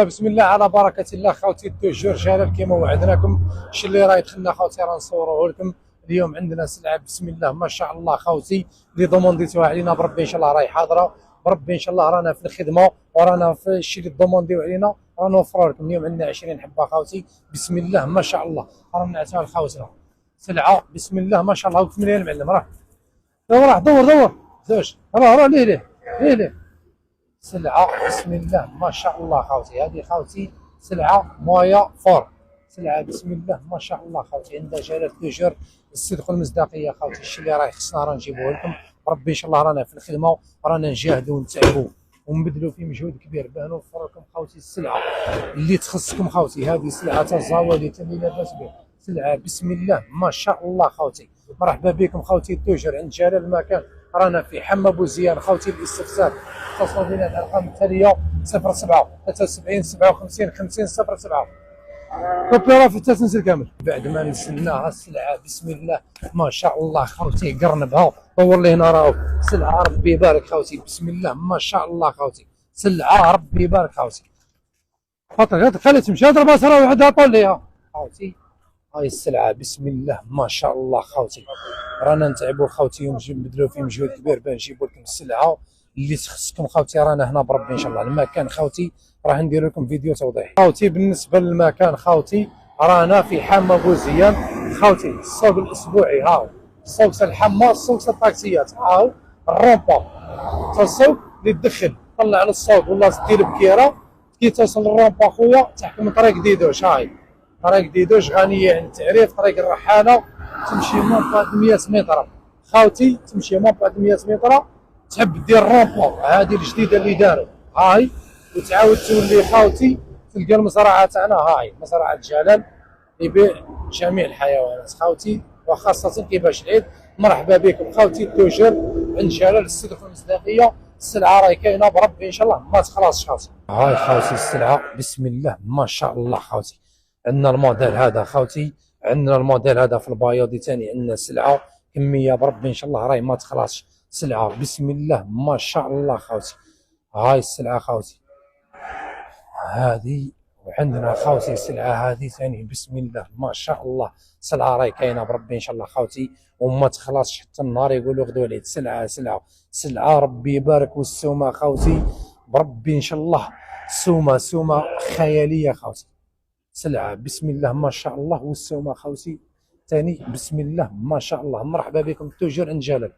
بسم الله على بركة الله خوتي التوجور جلال كيما وعدناكم. شي اللي راه يدخلنا خوتي راه نصوروه لكم. اليوم عندنا سلعة بسم الله ما شاء الله خوتي اللي دومونديتوها علينا بربي ان شاء الله راهي حاضرة، بربي ان شاء الله رانا في الخدمة ورانا في الشيء اللي دومونديو علينا راه نوفروا لكم. اليوم عندنا 20 حبة خوتي بسم الله ما شاء الله راه نعتها الخوتنا سلعة بسم الله ما شاء الله. وكمل يا المعلم راه دور زوج راه ليه سلعة بسم الله ما شاء الله خوتي. هذه خوتي سلعة مويا فور، سلعة بسم الله ما شاء الله خوتي عندها جلالة التوجور الصدق والمصداقية خوتي. الشيء اللي راه خصنا راه نجيبوه لكم. ربي ان شاء الله رانا في الخدمة ورانا نجاهدوا ونتعبوا ونبذلوا فيه مجهود كبير باه نوفر لكم خوتي السلعة اللي تخصكم خوتي. هذه سلعة الزوالي اللي لاباس به، سلعة بسم الله ما شاء الله خوتي. مرحبا بكم خوتي التوجور عند جلال المكان. رانا في حما بوزيان خوتي. الاستفسار اتصلوا بنا الارقام التاليه 07 73 57 50 07. كوبيرا في التسلسل كامل. بعد ما نزلناها السلعه بسم الله ما شاء الله خوتي قرنبها دور لي هنا راهو سلعه ربي يبارك خوتي بسم الله ما شاء الله خوتي سلعه ربي يبارك خوتي. خاطر خلي تمشي هاد البصره وحدها طول ليها خوتي. هاي السلعه بسم الله ما شاء الله خوتي رانا نتعبوا خوتي ونبذلوا فيه مجهود كبير باه نجيبوا لكم السلعه اللي تخصكم خوتي. رانا هنا بربي ان شاء الله. المكان خوتي راح ندير لكم فيديو توضيح خوتي. بالنسبه للمكان خوتي رانا في حما بوزيان خوتي. السوق الاسبوعي هاو سوق الحما سوق الطاكسيات هاو الرومبا السوق اللي تدخل طلع على السوق ولا دير بكيره كي توصل للرومبا خويا تحكم طريق ديدوش. هاي طريق ديدوش غنيه عن التعريف. طريق الرحاله تمشي من بعد 100 متر خوتي، تمشي من بعد 100 متر تحب دير رومبا هذه الجديده اللي داروا هاي وتعاود تولي خوتي تلقى المزرعه تاعنا. هاي مزرعه جلال يبيع جميع الحيوانات خوتي وخاصه كيفاش العيد. مرحبا بكم خوتي التوجور عند جلال الصدق والمصداقيه. السلعه راهي كاينه بربي ان شاء الله ما تخلصش خوتي. هاي خوتي السلعه بسم الله ما شاء الله خوتي. عندنا الموديل هذا خوتي، عندنا الموديل هذا في البياضي ثاني. عندنا سلعه كميه بربي ان شاء الله راهي ما تخلصش. سلعه بسم الله ما شاء الله خوتي. هاي السلعه خوتي هذه. وعندنا خوتي السلعه هذه ثاني بسم الله ما شاء الله. سلعه راهي كاينه بربي ان شاء الله خوتي وما تخلصش حتى النهار يقولوا غدوه العيد. سلعه ربي يبارك. والسومه خوتي بربي ان شاء الله سومه خياليه خوتي. سلعه بسم الله ما شاء الله. والسومه خوتي ثاني بسم الله ما شاء الله. مرحبا بكم التوجور عند جلال.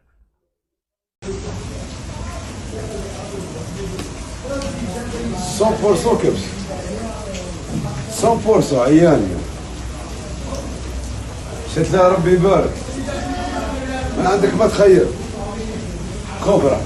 100% كبش 100% عيان شت لها ربي يبارك. من عندك ما تخير كوبرا.